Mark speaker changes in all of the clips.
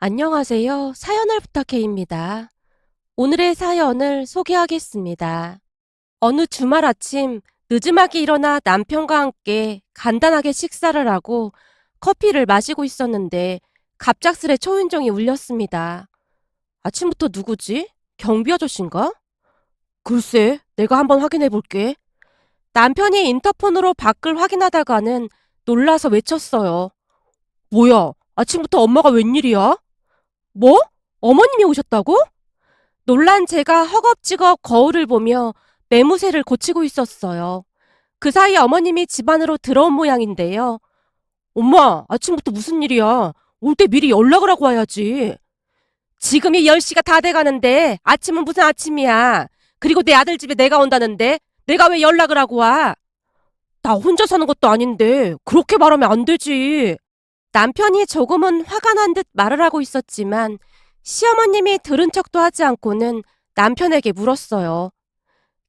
Speaker 1: 안녕하세요. 사연을 부탁해입니다. 오늘의 사연을 소개하겠습니다. 어느 주말 아침 늦음하게 일어나 남편과 함께 간단하게 식사를 하고 커피를 마시고 있었는데 갑작스레 초인종이 울렸습니다. 아침부터 누구지? 경비 아저씨인가? 글쎄, 내가 한번 확인해 볼게. 남편이 인터폰으로 밖을 확인하다가는 놀라서 외쳤어요. 뭐야? 아침부터 엄마가 웬일이야? 뭐? 어머님이 오셨다고? 놀란 제가 허겁지겁 거울을 보며 매무새를 고치고 있었어요. 그 사이 어머님이 집 안으로 들어온 모양인데요. 엄마, 아침부터 무슨 일이야? 올 때 미리 연락을 하고 와야지. 지금이 10시가 다 돼가는데 아침은 무슨 아침이야. 그리고 내 아들 집에 내가 온다는데 내가 왜 연락을 하고 와? 나 혼자 사는 것도 아닌데 그렇게 말하면 안 되지. 남편이 조금은 화가 난 듯 말을 하고 있었지만 시어머님이 들은 척도 하지 않고는 남편에게 물었어요.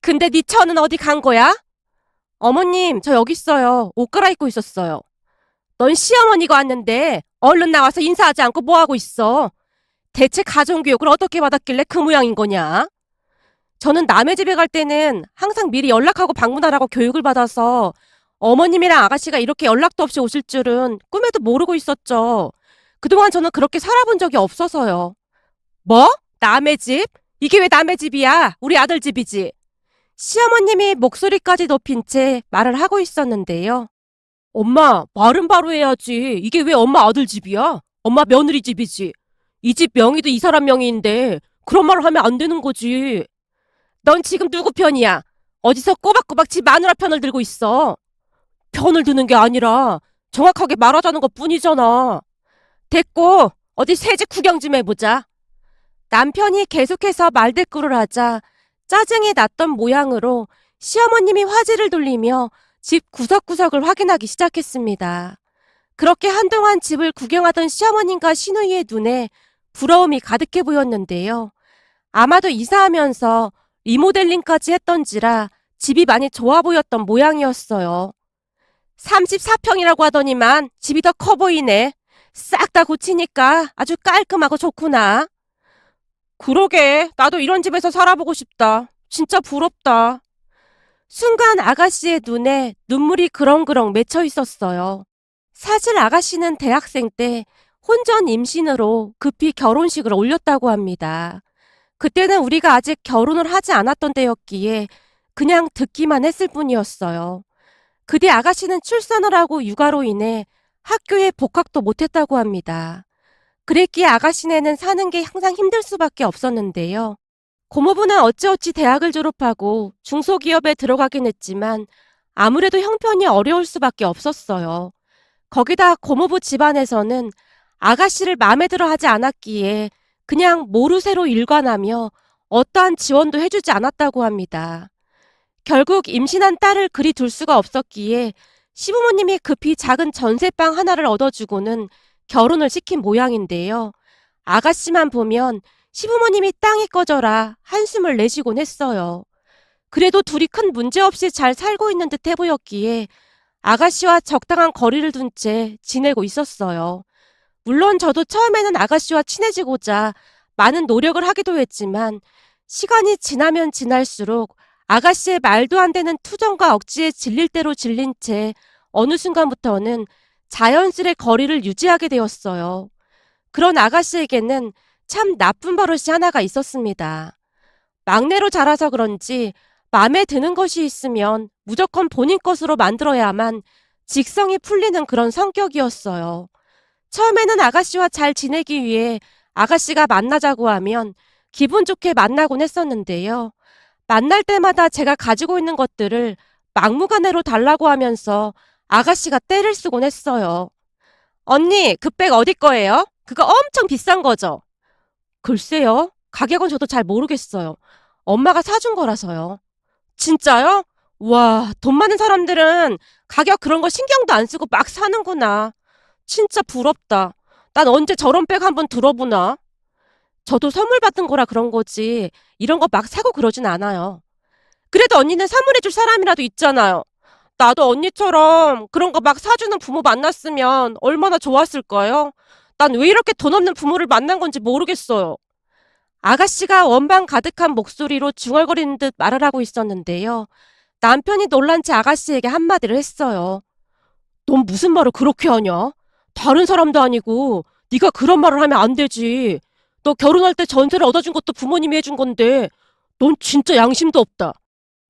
Speaker 1: 근데 네 처는 어디 간 거야? 어머님, 저 여기 있어요. 옷 갈아입고 있었어요. 넌 시어머니가 왔는데 얼른 나와서 인사하지 않고 뭐 하고 있어? 대체 가정교육을 어떻게 받았길래 그 모양인 거냐? 저는 남의 집에 갈 때는 항상 미리 연락하고 방문하라고 교육을 받아서 어머님이랑 아가씨가 이렇게 연락도 없이 오실 줄은 꿈에도 모르고 있었죠. 그동안 저는 그렇게 살아본 적이 없어서요. 뭐? 남의 집? 이게 왜 남의 집이야? 우리 아들 집이지. 시어머님이 목소리까지 높인 채 말을 하고 있었는데요. 엄마, 말은 바로 해야지. 이게 왜 엄마 아들 집이야? 엄마 며느리 집이지. 이 집 명의도 이 사람 명의인데 그런 말을 하면 안 되는 거지. 넌 지금 누구 편이야? 어디서 꼬박꼬박 지 마누라 편을 들고 있어. 편을 드는 게 아니라 정확하게 말하자는 것 뿐이잖아. 됐고, 어디 새집 구경 좀 해보자. 남편이 계속해서 말대꾸를 하자 짜증이 났던 모양으로 시어머님이 화제를 돌리며 집 구석구석을 확인하기 시작했습니다. 그렇게 한동안 집을 구경하던 시어머님과 시누이의 눈에 부러움이 가득해 보였는데요. 아마도 이사하면서 리모델링까지 했던지라 집이 많이 좋아 보였던 모양이었어요. 34평이라고 하더니만 집이 더 커 보이네. 싹 다 고치니까 아주 깔끔하고 좋구나. 그러게, 나도 이런 집에서 살아보고 싶다. 진짜 부럽다. 순간 아가씨의 눈에 눈물이 그렁그렁 맺혀 있었어요. 사실 아가씨는 대학생 때 혼전 임신으로 급히 결혼식을 올렸다고 합니다. 그때는 우리가 아직 결혼을 하지 않았던 때였기에 그냥 듣기만 했을 뿐이었어요. 그 뒤 아가씨는 출산을 하고 육아로 인해 학교에 복학도 못했다고 합니다. 그랬기에 아가씨네는 사는 게 항상 힘들 수밖에 없었는데요. 고모부는 어찌어찌 대학을 졸업하고 중소기업에 들어가긴 했지만 아무래도 형편이 어려울 수밖에 없었어요. 거기다 고모부 집안에서는 아가씨를 마음에 들어 하지 않았기에 그냥 모르쇠로 일관하며 어떠한 지원도 해주지 않았다고 합니다. 결국 임신한 딸을 그리 둘 수가 없었기에 시부모님이 급히 작은 전세방 하나를 얻어주고는 결혼을 시킨 모양인데요. 아가씨만 보면 시부모님이 땅이 꺼져라 한숨을 내쉬곤 했어요. 그래도 둘이 큰 문제 없이 잘 살고 있는 듯 해 보였기에 아가씨와 적당한 거리를 둔 채 지내고 있었어요. 물론 저도 처음에는 아가씨와 친해지고자 많은 노력을 하기도 했지만 시간이 지나면 지날수록 아가씨의 말도 안 되는 투정과 억지에 질릴 대로 질린 채 어느 순간부터는 자연스레 거리를 유지하게 되었어요. 그런 아가씨에게는 참 나쁜 버릇이 하나가 있었습니다. 막내로 자라서 그런지 마음에 드는 것이 있으면 무조건 본인 것으로 만들어야만 직성이 풀리는 그런 성격이었어요. 처음에는 아가씨와 잘 지내기 위해 아가씨가 만나자고 하면 기분 좋게 만나곤 했었는데요. 만날 때마다 제가 가지고 있는 것들을 막무가내로 달라고 하면서 아가씨가 떼를 쓰곤 했어요. 언니, 그 백 어디 거예요? 그거 엄청 비싼 거죠? 글쎄요. 가격은 저도 잘 모르겠어요. 엄마가 사준 거라서요. 진짜요? 와, 돈 많은 사람들은 가격 그런 거 신경도 안 쓰고 막 사는구나. 진짜 부럽다. 난 언제 저런 백 한번 들어보나? 저도 선물 받은 거라 그런 거지. 이런 거 막 사고 그러진 않아요. 그래도 언니는 선물해줄 사람이라도 있잖아요. 나도 언니처럼 그런 거 막 사주는 부모 만났으면 얼마나 좋았을까요? 난 왜 이렇게 돈 없는 부모를 만난 건지 모르겠어요. 아가씨가 원망 가득한 목소리로 중얼거리는 듯 말을 하고 있었는데요. 남편이 놀란 채 아가씨에게 한마디를 했어요. 넌 무슨 말을 그렇게 하냐? 다른 사람도 아니고 네가 그런 말을 하면 안 되지. 너 결혼할 때 전세를 얻어준 것도 부모님이 해준 건데 넌 진짜 양심도 없다.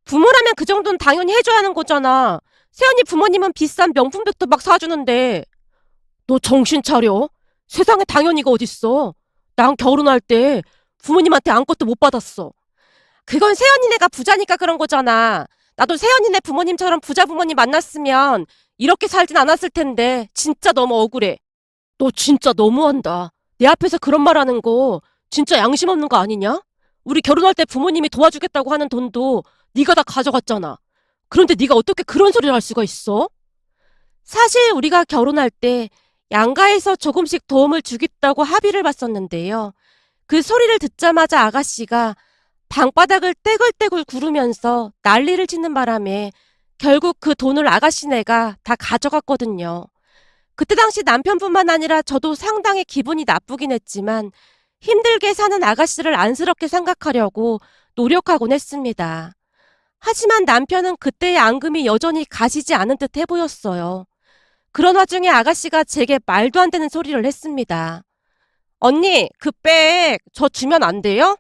Speaker 1: 부모라면 그 정도는 당연히 해줘야 하는 거잖아. 세연이 부모님은 비싼 명품백도 막 사주는데. 너 정신 차려. 세상에 당연히가 어딨어. 난 결혼할 때 부모님한테 아무것도 못 받았어. 그건 세연이네가 부자니까 그런 거잖아. 나도 세연이네 부모님처럼 부자 부모님 만났으면 이렇게 살진 않았을 텐데 진짜 너무 억울해. 너 진짜 너무한다. 내 앞에서 그런 말 하는 거 진짜 양심 없는 거 아니냐? 우리 결혼할 때 부모님이 도와주겠다고 하는 돈도 네가 다 가져갔잖아. 그런데 네가 어떻게 그런 소리를 할 수가 있어? 사실 우리가 결혼할 때 양가에서 조금씩 도움을 주겠다고 합의를 봤었는데요. 그 소리를 듣자마자 아가씨가 방바닥을 떼굴떼굴 구르면서 난리를 치는 바람에 결국 그 돈을 아가씨네가 다 가져갔거든요. 그때 당시 남편뿐만 아니라 저도 상당히 기분이 나쁘긴 했지만 힘들게 사는 아가씨를 안쓰럽게 생각하려고 노력하곤 했습니다. 하지만 남편은 그때의 앙금이 여전히 가시지 않은 듯 해보였어요. 그런 와중에 아가씨가 제게 말도 안 되는 소리를 했습니다. 언니, 그 백 저 주면 안 돼요?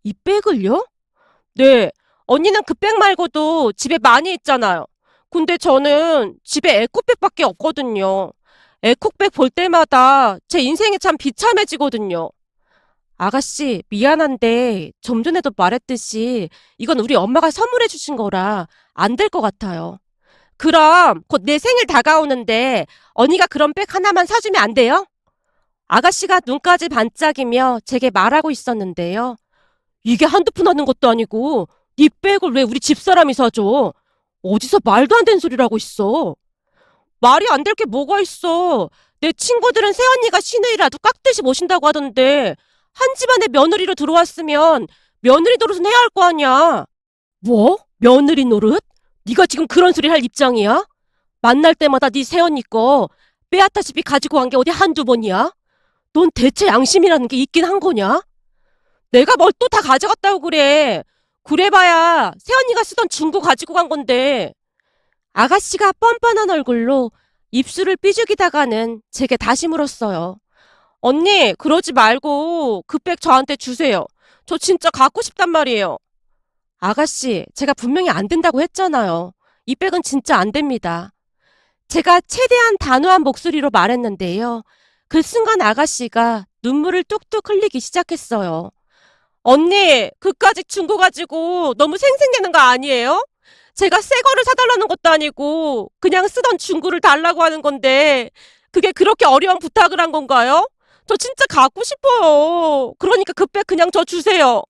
Speaker 1: 이 백을요? 네, 언니는 그 백 말고도 집에 많이 있잖아요. 근데 저는 집에 에코백밖에 없거든요. 에코백 볼 때마다 제 인생이 참 비참해지거든요. 아가씨, 미안한데 좀 전에도 말했듯이 이건 우리 엄마가 선물해 주신 거라 안 될 것 같아요. 그럼 곧 내 생일 다가오는데 언니가 그런 백 하나만 사주면 안 돼요? 아가씨가 눈까지 반짝이며 제게 말하고 있었는데요. 이게 한두 푼 하는 것도 아니고 네 백을 왜 우리 집사람이 사줘? 어디서 말도 안 되는 소리를 하고 있어? 말이 안 될 게 뭐가 있어? 내 친구들은 새언니가 시누이라도 깍듯이 모신다고 하던데 한 집안에 며느리로 들어왔으면 며느리 노릇은 해야 할 거 아니야. 뭐? 며느리 노릇? 네가 지금 그런 소리 할 입장이야? 만날 때마다 네 새언니 거 빼앗다시피 가지고 간 게 어디 한두 번이야? 넌 대체 양심이라는 게 있긴 한 거냐? 내가 뭘 또 다 가져갔다고 그래. 그래봐야 새언니가 쓰던 중고 가지고 간 건데. 아가씨가 뻔뻔한 얼굴로 입술을 삐죽이다가는 제게 다시 물었어요. 언니, 그러지 말고 그 백 저한테 주세요. 저 진짜 갖고 싶단 말이에요. 아가씨, 제가 분명히 안 된다고 했잖아요. 이 백은 진짜 안 됩니다. 제가 최대한 단호한 목소리로 말했는데요. 그 순간 아가씨가 눈물을 뚝뚝 흘리기 시작했어요. 언니, 그까짓 중고 가지고 너무 생색내는 거 아니에요? 제가 새 거를 사달라는 것도 아니고 그냥 쓰던 중고를 달라고 하는 건데 그게 그렇게 어려운 부탁을 한 건가요? 저 진짜 갖고 싶어요. 그러니까 그 백 그냥 저 주세요.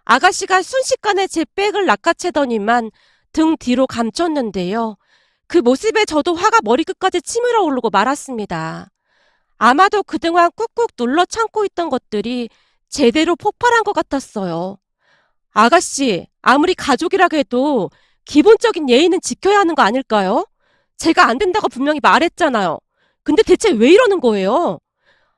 Speaker 1: 아가씨가 순식간에 제 백을 낚아채더니만 등 뒤로 감췄는데요. 그 모습에 저도 화가 머리끝까지 치밀어 오르고 말았습니다. 아마도 그동안 꾹꾹 눌러 참고 있던 것들이 제대로 폭발한 것 같았어요. 아가씨, 아무리 가족이라 해도 기본적인 예의는 지켜야 하는 거 아닐까요? 제가 안 된다고 분명히 말했잖아요. 근데 대체 왜 이러는 거예요?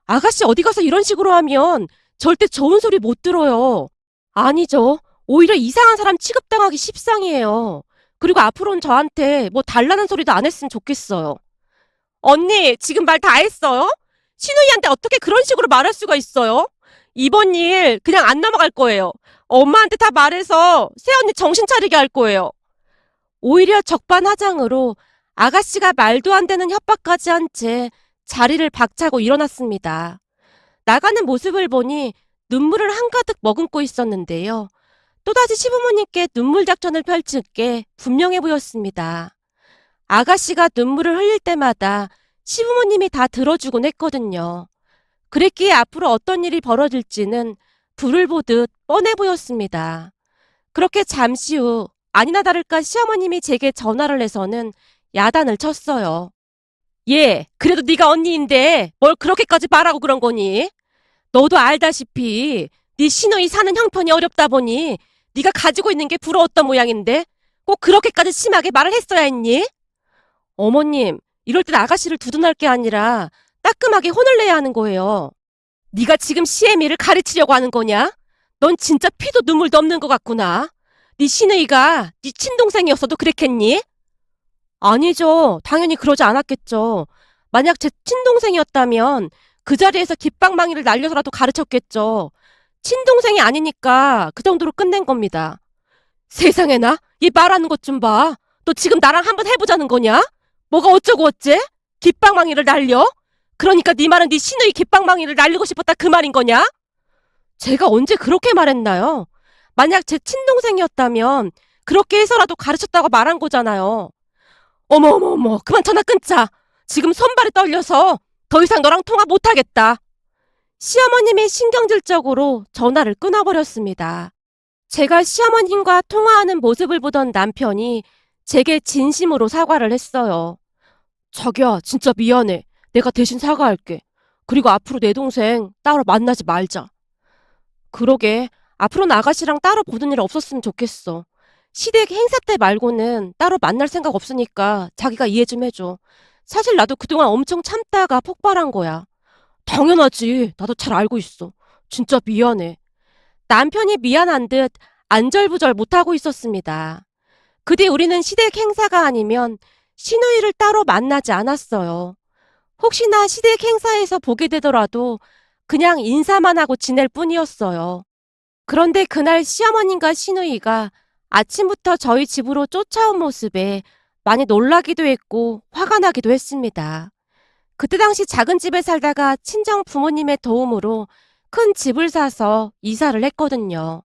Speaker 1: 아가씨 어디 가서 이런 식으로 하면 절대 좋은 소리 못 들어요. 아니죠. 오히려 이상한 사람 취급당하기 십상이에요. 그리고 앞으로는 저한테 뭐 달라는 소리도 안 했으면 좋겠어요. 언니, 지금 말 다 했어요? 신우이한테 어떻게 그런 식으로 말할 수가 있어요? 이번 일 그냥 안 넘어갈 거예요. 엄마한테 다 말해서 새언니 정신 차리게 할 거예요. 오히려 적반하장으로 아가씨가 말도 안 되는 협박까지 한 채 자리를 박차고 일어났습니다. 나가는 모습을 보니 눈물을 한가득 머금고 있었는데요. 또다시 시부모님께 눈물 작전을 펼칠 게 분명해 보였습니다. 아가씨가 눈물을 흘릴 때마다 시부모님이 다 들어주곤 했거든요. 그랬기에 앞으로 어떤 일이 벌어질지는 불을 보듯 뻔해 보였습니다. 그렇게 잠시 후 아니나 다를까 시어머님이 제게 전화를 해서는 야단을 쳤어요. 예, 그래도 네가 언니인데 뭘 그렇게까지 말하고 그런 거니? 너도 알다시피 네 시누이 사는 형편이 어렵다 보니 네가 가지고 있는 게 부러웠던 모양인데 꼭 그렇게까지 심하게 말을 했어야 했니? 어머님, 이럴 땐 아가씨를 두둔할 게 아니라 따끔하게 혼을 내야 하는 거예요. 네가 지금 시애미를 가르치려고 하는 거냐? 넌 진짜 피도 눈물도 없는 것 같구나. 네 시누이가 네 친동생이었어도 그랬겠니? 아니죠. 당연히 그러지 않았겠죠. 만약 제 친동생이었다면 그 자리에서 깃방망이를 날려서라도 가르쳤겠죠. 친동생이 아니니까 그 정도로 끝낸 겁니다. 세상에나? 얘 말하는 것 좀 봐. 너 지금 나랑 한번 해보자는 거냐? 뭐가 어쩌고 어째? 깃방망이를 날려? 그러니까 네 말은 네 시누이 깃방망이를 날리고 싶었다 그 말인 거냐? 제가 언제 그렇게 말했나요? 만약 제 친동생이었다면 그렇게 해서라도 가르쳤다고 말한 거잖아요. 어머 어머 어머 그만 전화 끊자. 지금 손발이 떨려서 더 이상 너랑 통화 못하겠다. 시어머님이 신경질적으로 전화를 끊어버렸습니다. 제가 시어머님과 통화하는 모습을 보던 남편이 제게 진심으로 사과를 했어요. 자기야, 진짜 미안해. 내가 대신 사과할게. 그리고 앞으로 내 동생 따로 만나지 말자. 그러게, 앞으로는 아가씨랑 따로 보는 일 없었으면 좋겠어. 시댁 행사 때 말고는 따로 만날 생각 없으니까 자기가 이해 좀 해줘. 사실 나도 그동안 엄청 참다가 폭발한 거야. 당연하지. 나도 잘 알고 있어. 진짜 미안해. 남편이 미안한 듯 안절부절 못하고 있었습니다. 그 뒤 우리는 시댁 행사가 아니면 시누이를 따로 만나지 않았어요. 혹시나 시댁 행사에서 보게 되더라도 그냥 인사만 하고 지낼 뿐이었어요. 그런데 그날 시어머님과 시누이가 아침부터 저희 집으로 쫓아온 모습에 많이 놀라기도 했고 화가 나기도 했습니다. 그때 당시 작은 집에 살다가 친정 부모님의 도움으로 큰 집을 사서 이사를 했거든요.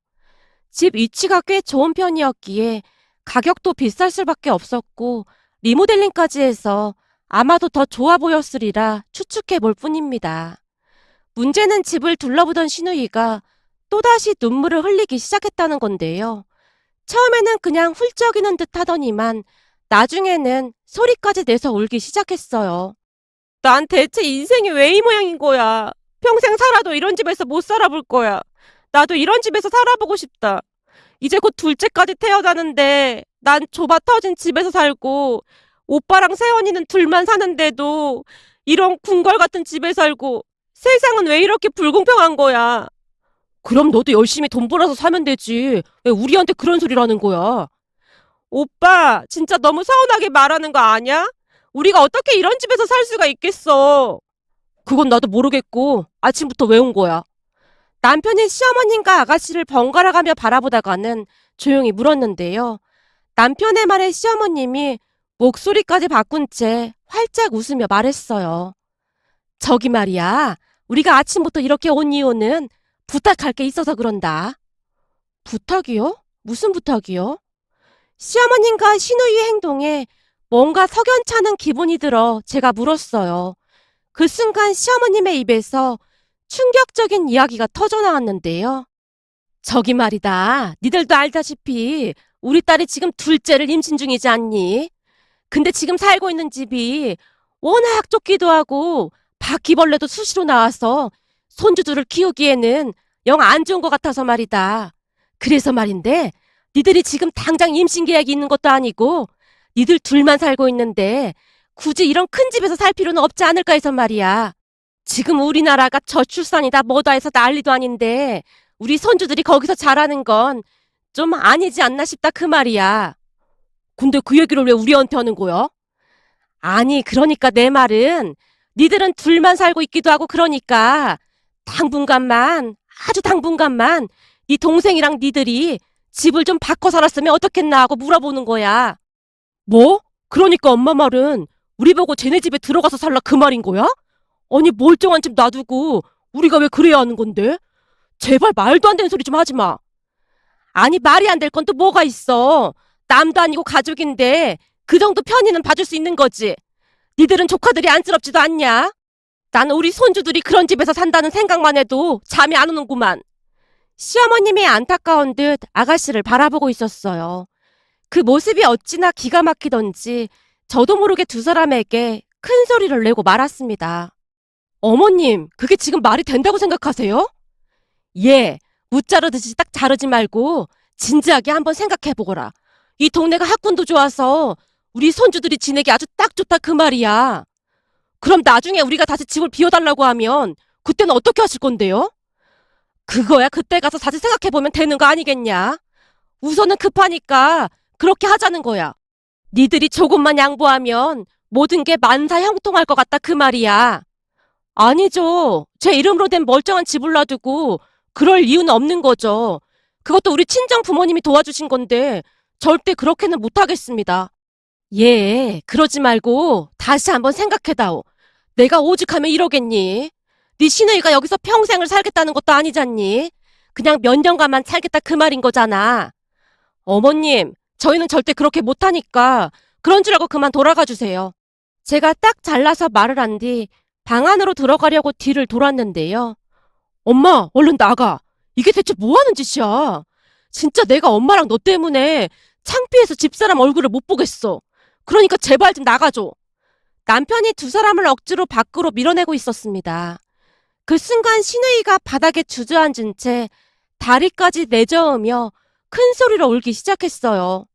Speaker 1: 집 위치가 꽤 좋은 편이었기에 가격도 비쌀 수밖에 없었고 리모델링까지 해서 아마도 더 좋아 보였으리라 추측해 볼 뿐입니다. 문제는 집을 둘러보던 시누이가 또다시 눈물을 흘리기 시작했다는 건데요. 처음에는 그냥 훌쩍이는 듯 하더니만 나중에는 소리까지 내서 울기 시작했어요. 난 대체 인생이 왜 이 모양인 거야. 평생 살아도 이런 집에서 못 살아볼 거야. 나도 이런 집에서 살아보고 싶다. 이제 곧 둘째까지 태어나는데 난 좁아 터진 집에서 살고 오빠랑 세원이는 둘만 사는데도 이런 궁궐 같은 집에 살고 세상은 왜 이렇게 불공평한 거야. 그럼 너도 열심히 돈 벌어서 사면 되지. 왜 우리한테 그런 소리를 하는 거야? 오빠, 진짜 너무 서운하게 말하는 거 아니야? 우리가 어떻게 이런 집에서 살 수가 있겠어. 그건 나도 모르겠고 아침부터 왜 온 거야? 남편이 시어머님과 아가씨를 번갈아 가며 바라보다가는 조용히 물었는데요. 남편의 말에 시어머님이 목소리까지 바꾼 채 활짝 웃으며 말했어요. 저기 말이야, 우리가 아침부터 이렇게 온 이유는 부탁할 게 있어서 그런다. 부탁이요? 무슨 부탁이요? 시어머님과 시누이의 행동에 뭔가 석연찮은 기분이 들어 제가 물었어요. 그 순간 시어머님의 입에서 충격적인 이야기가 터져나왔는데요. 저기 말이다. 니들도 알다시피 우리 딸이 지금 둘째를 임신 중이지 않니? 근데 지금 살고 있는 집이 워낙 좁기도 하고 바퀴벌레도 수시로 나와서 손주들을 키우기에는 영 안 좋은 것 같아서 말이다. 그래서 말인데 니들이 지금 당장 임신 계약이 있는 것도 아니고 니들 둘만 살고 있는데 굳이 이런 큰 집에서 살 필요는 없지 않을까 해서 말이야. 지금 우리나라가 저출산이다 뭐다 해서 난리도 아닌데 우리 손주들이 거기서 자라는 건 좀 아니지 않나 싶다 그 말이야. 근데 그 얘기를 왜 우리한테 하는 거야? 아니 그러니까 내 말은 니들은 둘만 살고 있기도 하고 그러니까 당분간만 아주 당분간만 네 동생이랑 니들이 집을 좀 바꿔 살았으면 어떻겠나 하고 물어보는 거야. 뭐? 그러니까 엄마 말은 우리 보고 쟤네 집에 들어가서 살라 그 말인 거야? 아니 멀쩡한 집 놔두고 우리가 왜 그래야 하는 건데? 제발 말도 안 되는 소리 좀 하지 마. 아니 말이 안 될 건 또 뭐가 있어. 남도 아니고 가족인데 그 정도 편의는 봐줄 수 있는 거지. 니들은 조카들이 안쓰럽지도 않냐? 나는 우리 손주들이 그런 집에서 산다는 생각만 해도 잠이 안 오는구만. 시어머님이 안타까운 듯 아가씨를 바라보고 있었어요. 그 모습이 어찌나 기가 막히던지 저도 모르게 두 사람에게 큰 소리를 내고 말았습니다. 어머님, 그게 지금 말이 된다고 생각하세요? 예, 무자르듯이 딱 자르지 말고 진지하게 한번 생각해보거라. 이 동네가 학군도 좋아서 우리 손주들이 지내기 아주 딱 좋다 그 말이야. 그럼 나중에 우리가 다시 집을 비워달라고 하면 그때는 어떻게 하실 건데요? 그거야 그때 가서 다시 생각해보면 되는 거 아니겠냐? 우선은 급하니까 그렇게 하자는 거야. 니들이 조금만 양보하면 모든 게 만사형통할 것 같다 그 말이야. 아니죠. 제 이름으로 된 멀쩡한 집을 놔두고 그럴 이유는 없는 거죠. 그것도 우리 친정 부모님이 도와주신 건데 절대 그렇게는 못하겠습니다. 예, 그러지 말고 다시 한번 생각해다오. 내가 오죽하면 이러겠니? 네 시누이가 여기서 평생을 살겠다는 것도 아니잖니? 그냥 몇 년간만 살겠다 그 말인 거잖아. 어머님, 저희는 절대 그렇게 못하니까 그런 줄 알고 그만 돌아가 주세요. 제가 딱 잘라서 말을 한 뒤 방 안으로 들어가려고 뒤를 돌았는데요. 엄마, 얼른 나가. 이게 대체 뭐 하는 짓이야? 진짜 내가 엄마랑 너 때문에 창피해서 집사람 얼굴을 못 보겠어. 그러니까 제발 좀 나가줘. 남편이 두 사람을 억지로 밖으로 밀어내고 있었습니다. 그 순간 시누이가 바닥에 주저앉은 채 다리까지 내저으며 큰 소리로 울기 시작했어요.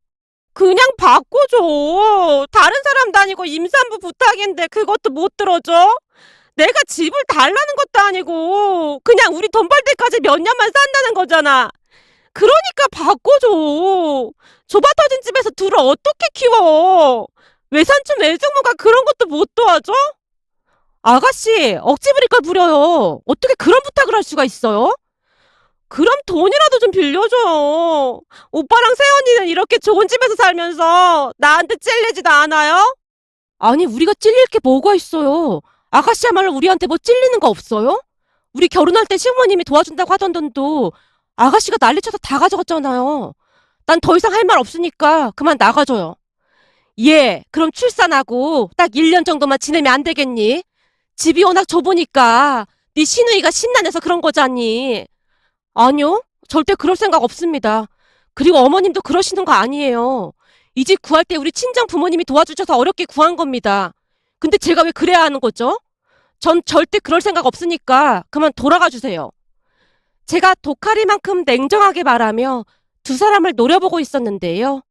Speaker 1: 그냥 바꿔줘. 다른 사람도 아니고 임산부 부탁인데 그것도 못 들어줘? 내가 집을 달라는 것도 아니고 그냥 우리 돈 벌 때까지 몇 년만 산다는 거잖아. 그러니까 바꿔줘. 좁아 터진 집에서 둘을 어떻게 키워? 외삼촌 외숙모가 그런 것도 못 도와줘? 아가씨, 억지 부릴 걸 부려요. 어떻게 그런 부탁을 할 수가 있어요? 그럼 돈이라도 좀 빌려줘. 오빠랑 세연이는 이렇게 좋은 집에서 살면서 나한테 찔리지도 않아요? 아니, 우리가 찔릴 게 뭐가 있어요? 아가씨야말로 우리한테 뭐 찔리는 거 없어요? 우리 결혼할 때 시부모님이 도와준다고 하던 돈도 아가씨가 난리쳐서 다 가져갔잖아요. 난 더 이상 할 말 없으니까 그만 나가줘요. 예, 그럼 출산하고 딱 1년 정도만 지내면 안 되겠니? 집이 워낙 좁으니까 네 시누이가 심란해서 그런 거잖니. 아니요, 절대 그럴 생각 없습니다. 그리고 어머님도 그러시는 거 아니에요. 이 집 구할 때 우리 친정 부모님이 도와주셔서 어렵게 구한 겁니다. 근데 제가 왜 그래야 하는 거죠? 전 절대 그럴 생각 없으니까 그만 돌아가 주세요. 제가 독하리만큼 냉정하게 말하며 두 사람을 노려보고 있었는데요.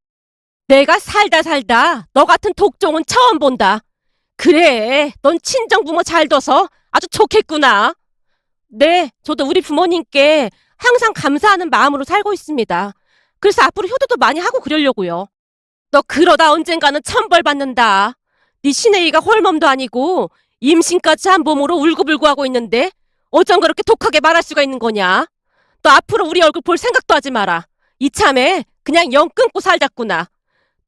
Speaker 1: 내가 살다 살다 너 같은 독종은 처음 본다. 그래, 넌 친정부모 잘 둬서 아주 좋겠구나. 네, 저도 우리 부모님께 항상 감사하는 마음으로 살고 있습니다. 그래서 앞으로 효도도 많이 하고 그러려고요. 너 그러다 언젠가는 천벌 받는다. 네 시내이가 홀몸도 아니고 임신까지 한 몸으로 울고불고 하고 있는데 어쩜 그렇게 독하게 말할 수가 있는 거냐? 너 앞으로 우리 얼굴 볼 생각도 하지 마라. 이참에 그냥 영 끊고 살자꾸나.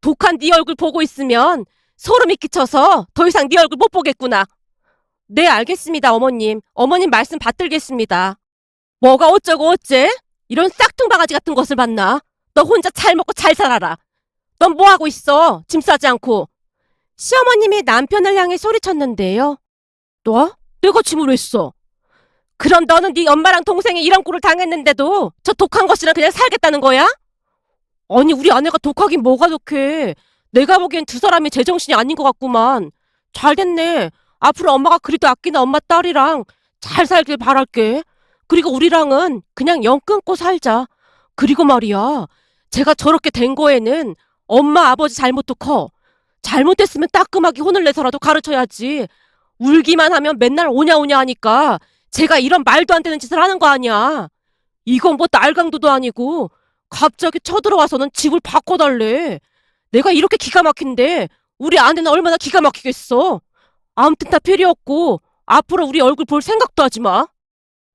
Speaker 1: 독한 네 얼굴 보고 있으면 소름이 끼쳐서 더 이상 네 얼굴 못 보겠구나. 네, 알겠습니다, 어머님. 어머님 말씀 받들겠습니다. 뭐가 어쩌고 어째? 이런 싹퉁바가지 같은 것을 봤나? 너 혼자 잘 먹고 잘 살아라. 넌 뭐 하고 있어? 짐 싸지 않고. 시어머님이 남편을 향해 소리쳤는데요. 너? 내가 짐을 왜 써? 그럼 너는 네 엄마랑 동생이 이런 꼴을 당했는데도 저 독한 것이랑 그냥 살겠다는 거야? 아니, 우리 아내가 독하긴 뭐가 독해. 내가 보기엔 두 사람이 제정신이 아닌 것 같구만. 잘 됐네. 앞으로 엄마가 그리도 아끼는 엄마 딸이랑 잘 살길 바랄게. 그리고 우리랑은 그냥 영 끊고 살자. 그리고 말이야, 제가 저렇게 된 거에는 엄마 아버지 잘못도 커. 잘못됐으면 따끔하게 혼을 내서라도 가르쳐야지. 울기만 하면 맨날 오냐 오냐 하니까 제가 이런 말도 안 되는 짓을 하는 거 아니야. 이건 뭐 날강도도 아니고 갑자기 쳐들어와서는 집을 바꿔달래. 내가 이렇게 기가 막힌데 우리 아내는 얼마나 기가 막히겠어. 아무튼 다 필요 없고 앞으로 우리 얼굴 볼 생각도 하지 마.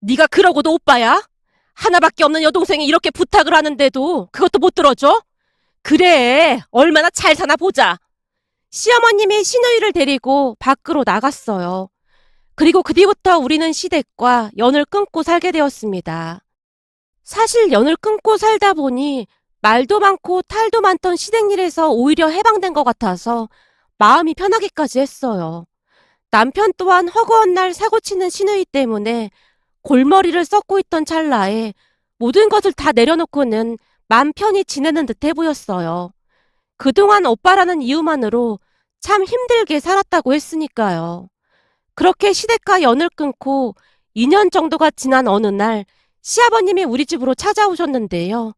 Speaker 1: 네가 그러고도 오빠야? 하나밖에 없는 여동생이 이렇게 부탁을 하는데도 그것도 못 들어줘? 그래, 얼마나 잘 사나 보자. 시어머님이 시누이를 데리고 밖으로 나갔어요. 그리고 그 뒤부터 우리는 시댁과 연을 끊고 살게 되었습니다. 사실 연을 끊고 살다 보니 말도 많고 탈도 많던 시댁일에서 오히려 해방된 것 같아서 마음이 편하기까지 했어요. 남편 또한 허구한 날 사고치는 시누이 때문에 골머리를 썩고 있던 찰나에 모든 것을 다 내려놓고는 맘 편히 지내는 듯해 보였어요. 그동안 오빠라는 이유만으로 참 힘들게 살았다고 했으니까요. 그렇게 시댁과 연을 끊고 2년 정도가 지난 어느 날 시아버님이 우리 집으로 찾아오셨는데요.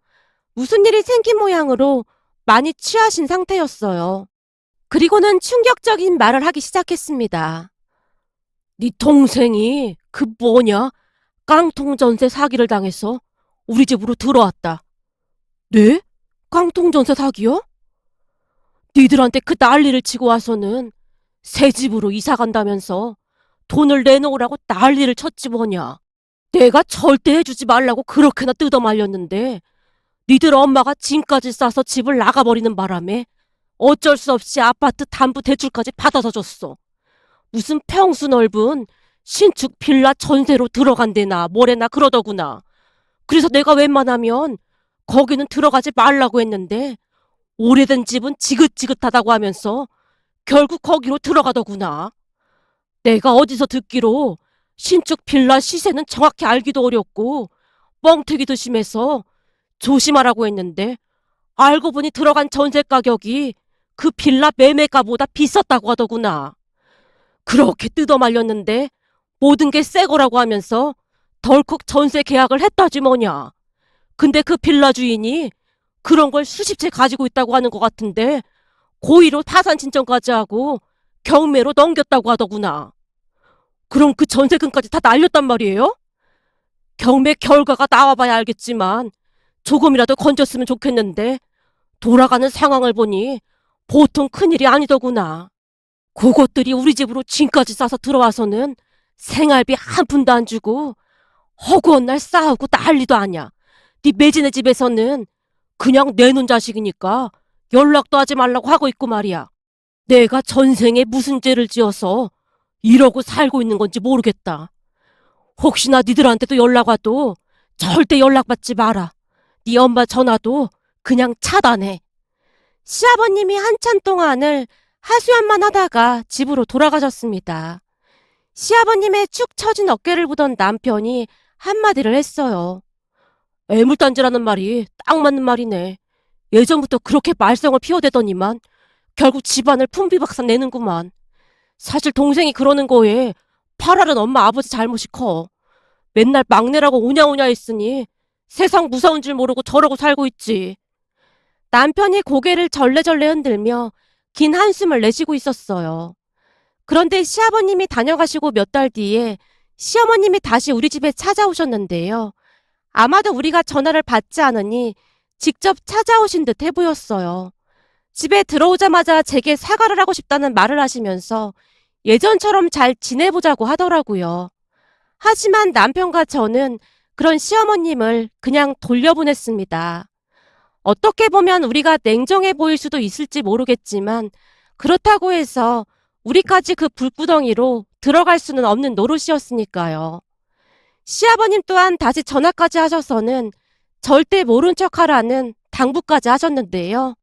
Speaker 1: 무슨 일이 생긴 모양으로 많이 취하신 상태였어요. 그리고는 충격적인 말을 하기 시작했습니다. 네 동생이 그 뭐냐? 깡통 전세 사기를 당해서 우리 집으로 들어왔다. 네? 깡통 전세 사기요? 니들한테 그 난리를 치고 와서는 새 집으로 이사 간다면서 돈을 내놓으라고 난리를 쳤지 뭐냐. 내가 절대 해주지 말라고 그렇게나 뜯어말렸는데 니들 엄마가 짐까지 싸서 집을 나가버리는 바람에 어쩔 수 없이 아파트 담보 대출까지 받아서 줬어. 무슨 평수 넓은 신축 빌라 전세로 들어간대나 뭐래나 그러더구나. 그래서 내가 웬만하면 거기는 들어가지 말라고 했는데 오래된 집은 지긋지긋하다고 하면서 결국 거기로 들어가더구나. 내가 어디서 듣기로 신축 빌라 시세는 정확히 알기도 어렵고 뻥튀기도 심해서 조심하라고 했는데 알고 보니 들어간 전세 가격이 그 빌라 매매가보다 비쌌다고 하더구나. 그렇게 뜯어말렸는데 모든 게 새 거라고 하면서 덜컥 전세 계약을 했다지 뭐냐. 근데 그 빌라 주인이 그런 걸 수십 채 가지고 있다고 하는 것 같은데 고의로 파산 신청까지 하고 경매로 넘겼다고 하더구나. 그럼 그 전세금까지 다 날렸단 말이에요? 경매 결과가 나와봐야 알겠지만 조금이라도 건졌으면 좋겠는데 돌아가는 상황을 보니 보통 큰일이 아니더구나. 그것들이 우리 집으로 짐까지 싸서 들어와서는 생활비 한 푼도 안 주고 허구한 날 싸우고 난리도 아냐. 네 매진의 집에서는 그냥 내놓은 자식이니까 연락도 하지 말라고 하고 있고 말이야. 내가 전생에 무슨 죄를 지어서 이러고 살고 있는 건지 모르겠다. 혹시나 니들한테도 연락 와도 절대 연락받지 마라. 네 엄마 전화도 그냥 차단해. 시아버님이 한참 동안을 하소연만 하다가 집으로 돌아가셨습니다. 시아버님의 축 처진 어깨를 보던 남편이 한마디를 했어요. 애물단지라는 말이 딱 맞는 말이네. 예전부터 그렇게 말썽을 피워대더니만 결국 집안을 풍비박산 내는구만. 사실 동생이 그러는 거에 팔알은 엄마 아버지 잘못이 커. 맨날 막내라고 오냐오냐 했으니 세상 무서운 줄 모르고 저러고 살고 있지. 남편이 고개를 절레절레 흔들며 긴 한숨을 내쉬고 있었어요. 그런데 시아버님이 다녀가시고 몇 달 뒤에 시어머님이 다시 우리 집에 찾아오셨는데요. 아마도 우리가 전화를 받지 않으니 직접 찾아오신 듯 해 보였어요. 집에 들어오자마자 제게 사과를 하고 싶다는 말을 하시면서 예전처럼 잘 지내보자고 하더라고요. 하지만 남편과 저는 그런 시어머님을 그냥 돌려보냈습니다. 어떻게 보면 우리가 냉정해 보일 수도 있을지 모르겠지만 그렇다고 해서 우리까지 그 불구덩이로 들어갈 수는 없는 노릇이었으니까요. 시아버님 또한 다시 전화까지 하셔서는 절대 모른 척하라는 당부까지 하셨는데요.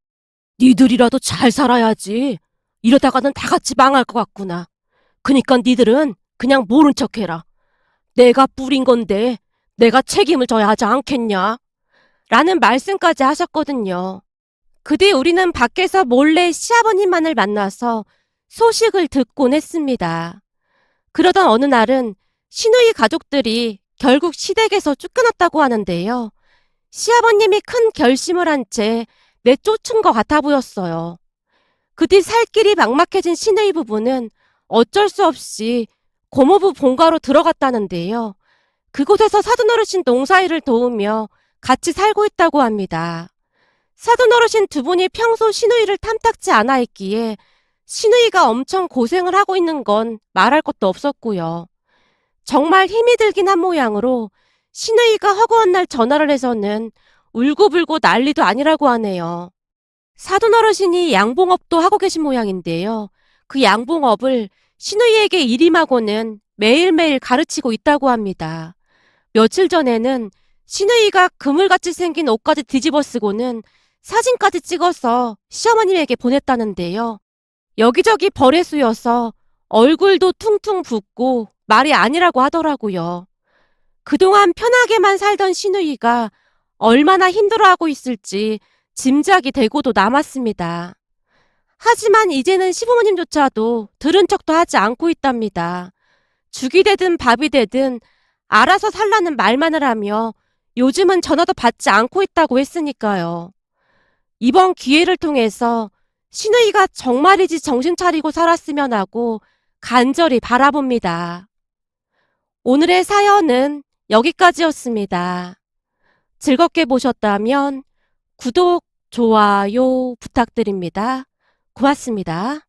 Speaker 1: 니들이라도 잘 살아야지. 이러다가는 다 같이 망할 것 같구나. 그니까 니들은 그냥 모른 척해라. 내가 뿌린 건데 내가 책임을 져야 하지 않겠냐? 라는 말씀까지 하셨거든요. 그 뒤 우리는 밖에서 몰래 시아버님만을 만나서 소식을 듣곤 했습니다. 그러던 어느 날은 시누이 가족들이 결국 시댁에서 쫓겨났다고 하는데요. 시아버님이 큰 결심을 한 채 내쫓은 것 같아 보였어요. 그 뒤 살 길이 막막해진 시누이 부부는 어쩔 수 없이 고모부 본가로 들어갔다는데요. 그곳에서 사돈어르신 농사일을 도우며 같이 살고 있다고 합니다. 사돈어르신 두 분이 평소 시누이를 탐탁지 않아 했기에 시누이가 엄청 고생을 하고 있는 건 말할 것도 없었고요. 정말 힘이 들긴 한 모양으로 시누이가 허구한 날 전화를 해서는 울고불고 난리도 아니라고 하네요. 사돈어르신이 양봉업도 하고 계신 모양인데요. 그 양봉업을 시누이에게 일임하고는 매일매일 가르치고 있다고 합니다. 며칠 전에는 시누이가 그물같이 생긴 옷까지 뒤집어 쓰고는 사진까지 찍어서 시어머님에게 보냈다는데요. 여기저기 벌에 쑤여서 얼굴도 퉁퉁 붓고 말이 아니라고 하더라고요. 그동안 편하게만 살던 시누이가 얼마나 힘들어하고 있을지 짐작이 되고도 남았습니다. 하지만 이제는 시부모님조차도 들은 척도 하지 않고 있답니다. 죽이 되든 밥이 되든 알아서 살라는 말만을 하며 요즘은 전화도 받지 않고 있다고 했으니까요. 이번 기회를 통해서 시누이가 정말이지 정신 차리고 살았으면 하고 간절히 바라봅니다. 오늘의 사연은 여기까지였습니다. 즐겁게 보셨다면 구독, 좋아요 부탁드립니다. 고맙습니다.